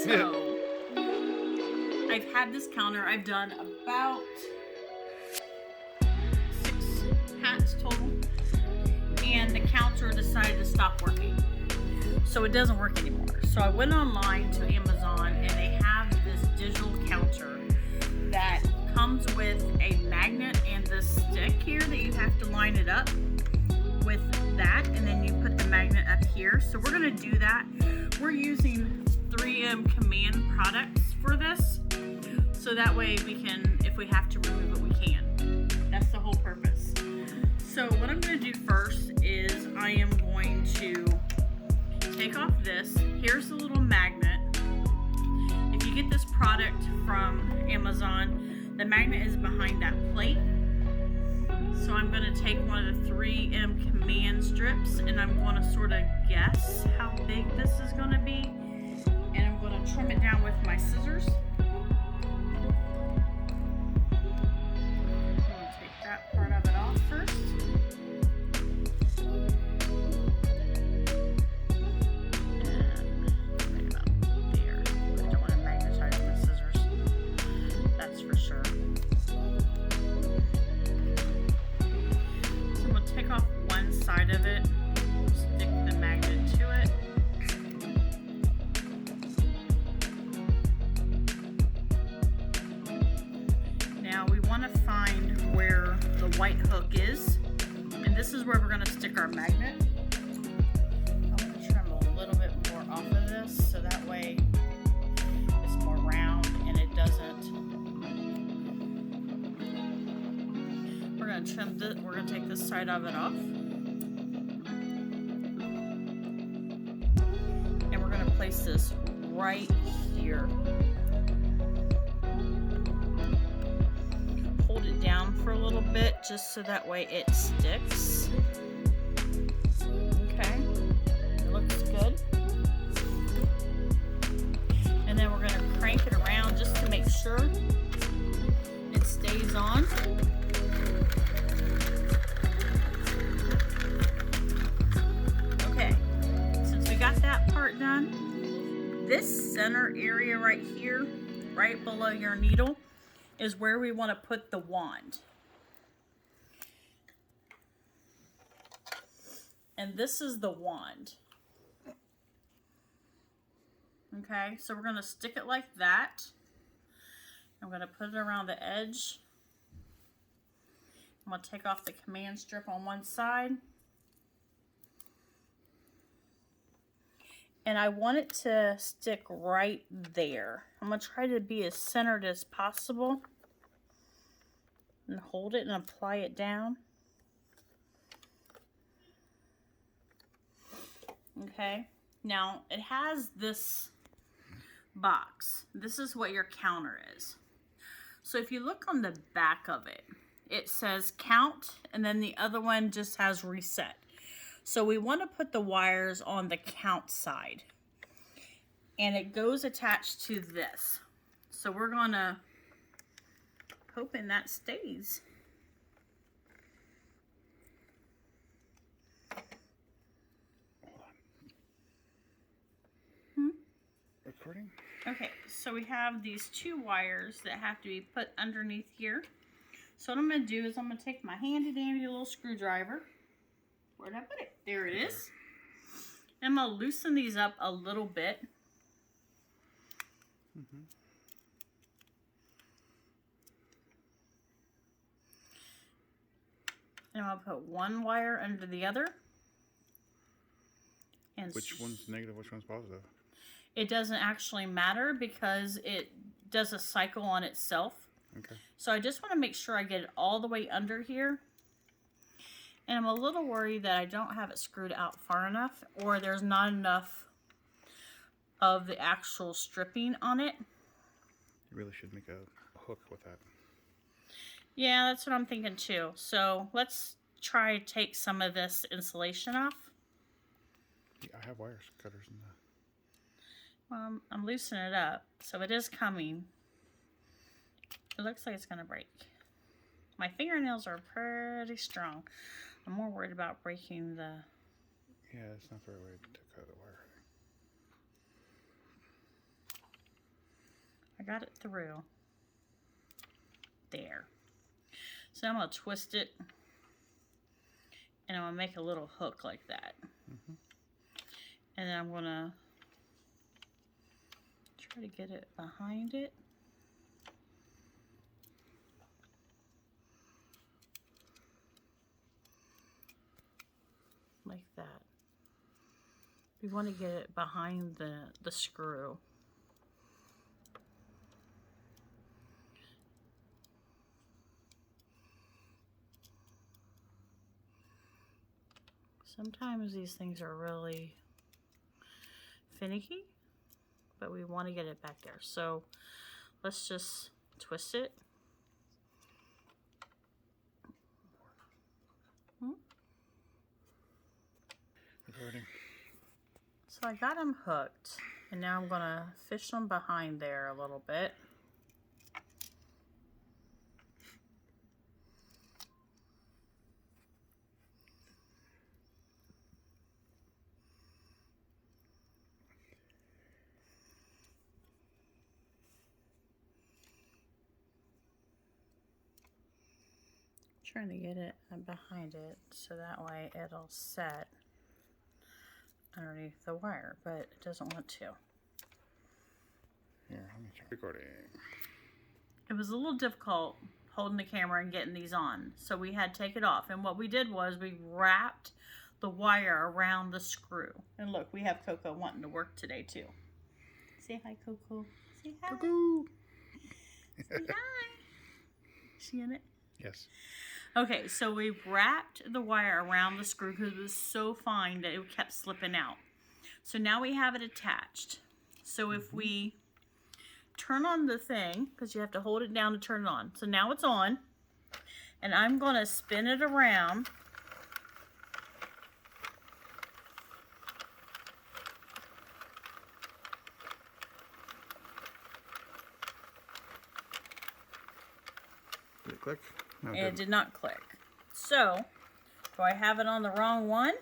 So, I've had this counter, I've done about 6 hats total, and the counter decided to stop working. So it doesn't work anymore. So I went online to Amazon, and they have this digital counter that comes with a magnet and this stick here that you have to line it up with that, and then you put the magnet up here. So we're going to do that. We're using 3M Command products for this, so that way we can, if we have to remove it, we can. That's the whole purpose. So what I'm going to do first is I am going to take off this. Here's the little magnet. If you get this product from Amazon, the magnet is behind that plate. So I'm going to take one of the 3M Command strips, and I'm going to sort of guess how big this is going to be, and I'm going to trim it down with my scissors. I'm going to take that part of it off first. Side of it, stick the magnet to it. Now we want to find where the white hook is, and this is where we're going to stick our magnet. I'm going to trim a little bit more off of this so that way it's more round and it doesn't. We're going to trim this, we're going to take this side of it off. Place this right here. Hold it down for a little bit just so that way it sticks. Okay, it looks good. And then we're going to crank it around just to make sure it stays on. Okay, since we got that part done, this center area right here, right below your needle, is where we want to put the wand. And this is the wand. Okay, so we're going to stick it like that. I'm going to put it around the edge. I'm going to take off the command strip on one side. And I want it to stick right there. I'm going to try to be as centered as possible. And hold it and apply it down. Okay. Now, it has this box. This is what your counter is. So if you look on the back of it, it says count, and then the other one just has reset. So we want to put the wires on the count side, and it goes attached to this. So we're gonna hoping that stays. Recording? Okay, so we have these 2 wires that have to be put underneath here. So what I'm gonna do is I'm gonna take my handy dandy little screwdriver. Where'd I put it? There it is. And I'm going to loosen these up a little bit. And I'm going to put one wire under the other. And which one's negative, which one's positive? It doesn't actually matter because it does a cycle on itself. Okay. So I just want to make sure I get it all the way under here. And I'm a little worried that I don't have it screwed out far enough, or there's not enough of the actual stripping on it. You really should make a hook with that. Yeah, that's what I'm thinking too. So let's try to take some of this insulation off. Yeah, I have wire cutters in the... Well, I'm loosening it up, so it is coming. It looks like it's going to break. My fingernails are pretty strong. I'm more worried about breaking the... Yeah, it's not the right way to cut the wire. I got it through. There. So I'm going to twist it. And I'm going to make a little hook like that. Mm-hmm. And then I'm going to try to get it behind it. Like that. We want to get it behind the screw. Sometimes these things are really finicky, but we want to get it back there. So let's just twist it. Recording. So I got them hooked, and now I'm gonna fish them behind there a little bit. Trying to get it behind it so that way it'll set underneath the wire, but it doesn't want to. Here, let me try recording. It was a little difficult holding the camera and getting these on, so we had to take it off. And what we did was we wrapped the wire around the screw. And look, we have Coco wanting to work today too. Say hi, Coco. Say hi. Cuckoo. Say hi. Is she in it? Yes. Okay, so we wrapped the wire around the screw because it was so fine that it kept slipping out. So now we have it attached. So if we turn on the thing, because you have to hold it down to turn it on. So now it's on, and I'm going to spin it around. Did it click? No, And it did not click. So, do I have it on the wrong one?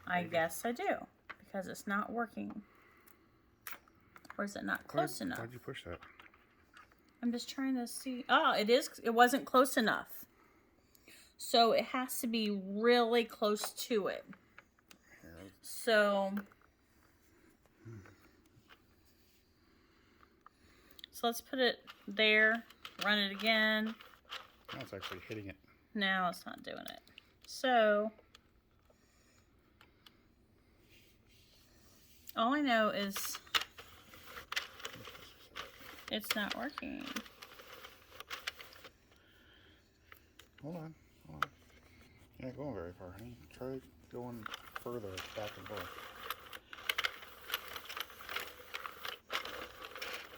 I guess I do, because it's not working. Or is it not close enough? Why'd you push that? I'm just trying to see. Oh, it is. It wasn't close enough. So it has to be really close to it. So let's put it there. Run it again. Now it's actually hitting it. No, it's not doing it. So all I know is it's not working. Hold on. You're not going very far, honey. Try going further back and forth.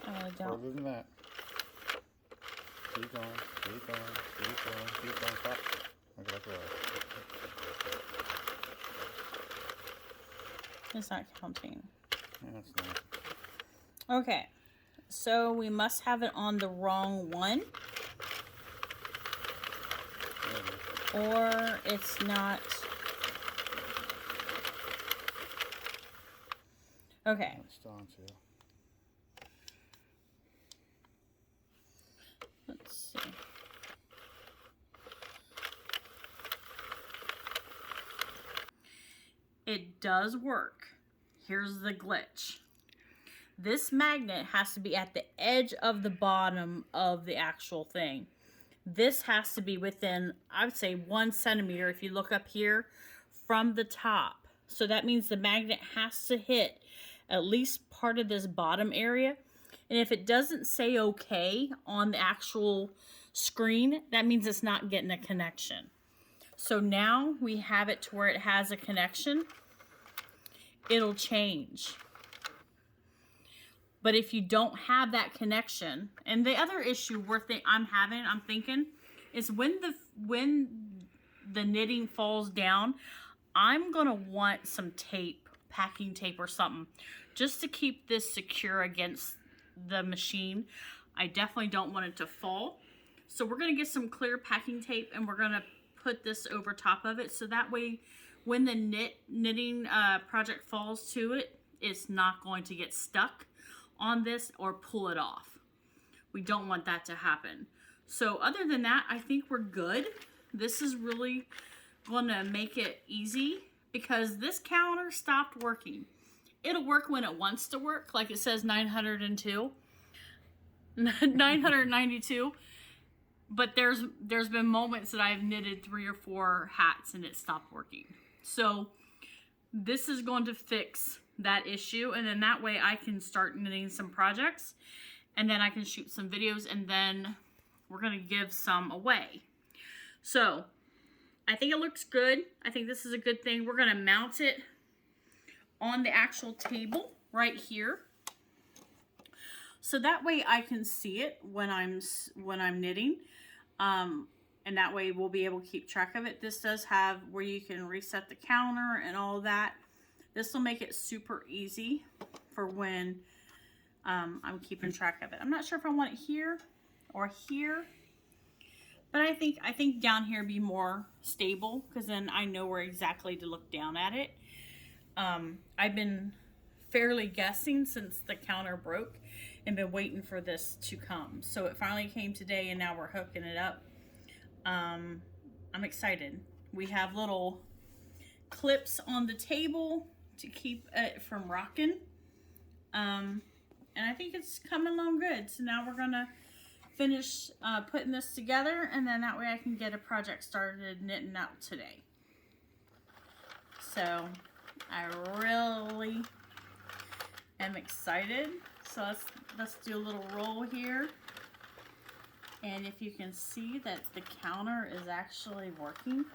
I don't. Further than that. Keep going, keep going, keep going, keep going. Stop. Look at that go. It's not counting. Yeah, it's not. Okay. So we must have it on the wrong one. Or it's not. Okay. It's on too. Let's see. It does work. Here's the glitch. This magnet has to be at the edge of the bottom of the actual thing. This has to be within, I would say, 1 centimeter if you look up here from the top. So that means the magnet has to hit at least part of this bottom area. And if it doesn't say okay on the actual screen, that means it's not getting a connection. So now we have it to where it has a connection. It'll change. But if you don't have that connection, and the other issue I'm thinking, is when the knitting falls down, I'm gonna want some tape, packing tape or something, just to keep this secure against the machine. I definitely don't want it to fall. So we're gonna get some clear packing tape and we're gonna put this over top of it, so that way when the knitting project falls to it, it's not going to get stuck on this or pull it off. We don't want that to happen. So other than that, I think we're good. This is really going to make it easy because this counter stopped working. It'll work when it wants to work, like it says 902, 992. But there's been moments that I've knitted 3 or 4 hats and it stopped working. So this is going to fix that issue, and then that way I can start knitting some projects, and then I can shoot some videos, and then we're going to give some away. So I think it looks good. I think this is a good thing. We're going to mount it on the actual table right here, so that way I can see it when I'm knitting, and that way we'll be able to keep track of it. This does have where you can reset the counter and all that. This will make it super easy for when I'm keeping track of it. I'm not sure if I want it here or here, but I think down here be more stable, because then I know where exactly to look down at it. I've been fairly guessing since the counter broke and been waiting for this to come. So it finally came today, and now we're hooking it up. I'm excited. We have little clips on the table to keep it from rocking. And I think it's coming along good. So now we're gonna finish putting this together, and then that way I can get a project started knitting out today. So I really am excited. So let's do a little roll here. And if you can see that the counter is actually working.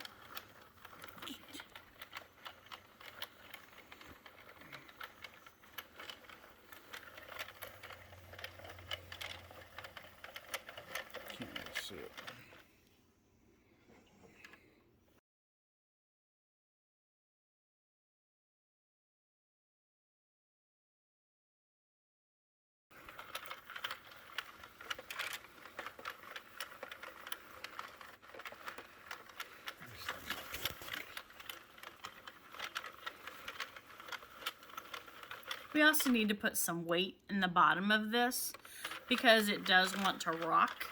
Can't really see it. We also need to put some weight in the bottom of this because it does want to rock.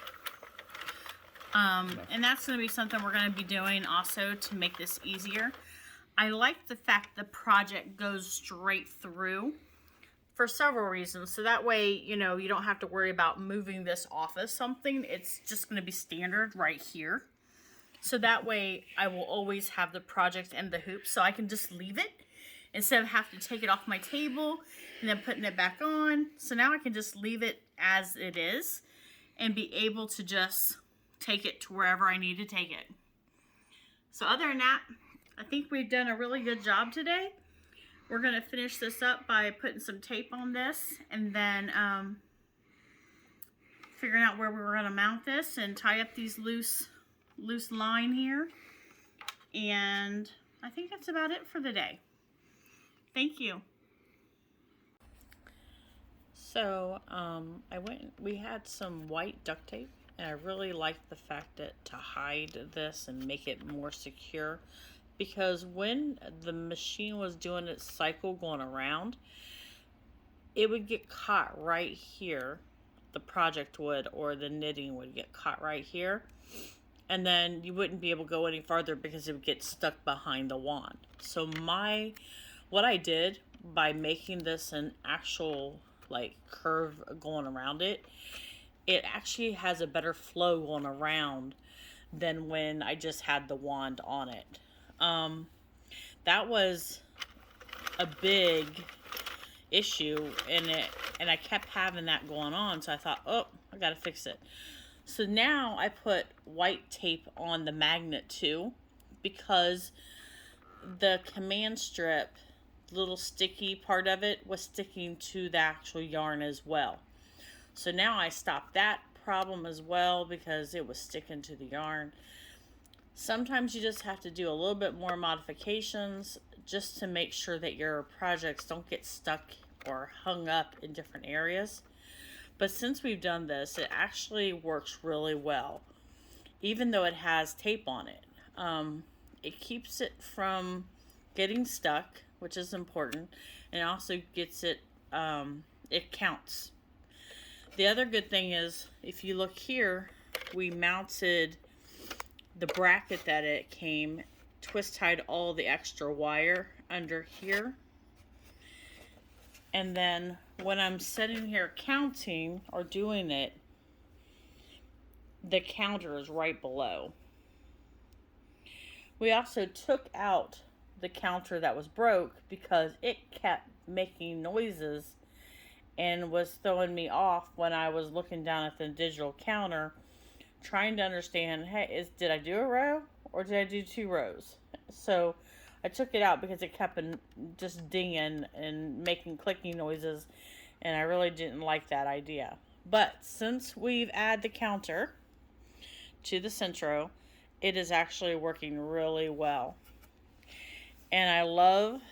And that's going to be something we're going to be doing also to make this easier. I like the fact the project goes straight through for several reasons. So that way, you know, you don't have to worry about moving this off of something. It's just going to be standard right here. So that way I will always have the project and the hoop, so I can just leave it instead of having to take it off my table and then putting it back on. So now I can just leave it as it is and be able to just take it to wherever I need to take it. So other than that, I think we've done a really good job today. We're going to finish this up by putting some tape on this, and then figuring out where we're going to mount this and tie up these loose line here. And I think that's about it for the day. Thank you. So we had some white duct tape, and I really liked the fact that to hide this and make it more secure, because when the machine was doing its cycle going around, it would get caught right here. The project would, or the knitting would get caught right here, and then you wouldn't be able to go any farther because it would get stuck behind the wand. So what I did by making this an actual like curve going around it, it actually has a better flow going around than when I just had the wand on it. That was a big issue in it, and I kept having that going on, so I thought, oh, I gotta fix it. So now I put white tape on the magnet too, because the command strip, little sticky part of it, was sticking to the actual yarn as well. So now I stopped that problem as well because it was sticking to the yarn. Sometimes you just have to do a little bit more modifications just to make sure that your projects don't get stuck or hung up in different areas. But since we've done this, it actually works really well, even though it has tape on it. It keeps it from getting stuck, which is important, and it also gets it it counts. The other good thing is, if you look here, we mounted the bracket that it came, twist tied all the extra wire under here. And then when I'm sitting here counting or doing it, the counter is right below. We also took out the counter that was broke because it kept making noises and was throwing me off when I was looking down at the digital counter trying to understand, hey, did I do a row or did I do 2 rows? So I took it out because it kept just dinging and making clicking noises, and I really didn't like that idea. But since we've added the counter to the Centro, it is actually working really well. And I love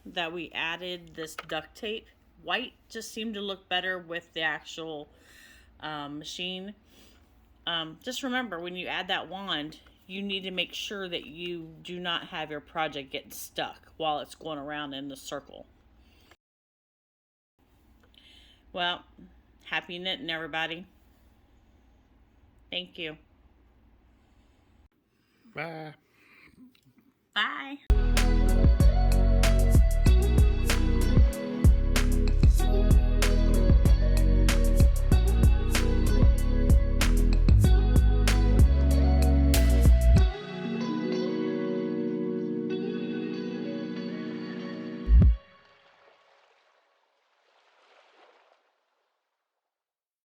that we added this duct tape. White just seemed to look better with the actual machine. Just remember, when you add that wand, you need to make sure that you do not have your project get stuck while it's going around in the circle. Well, happy knitting, everybody. Thank you. Bye. Bye.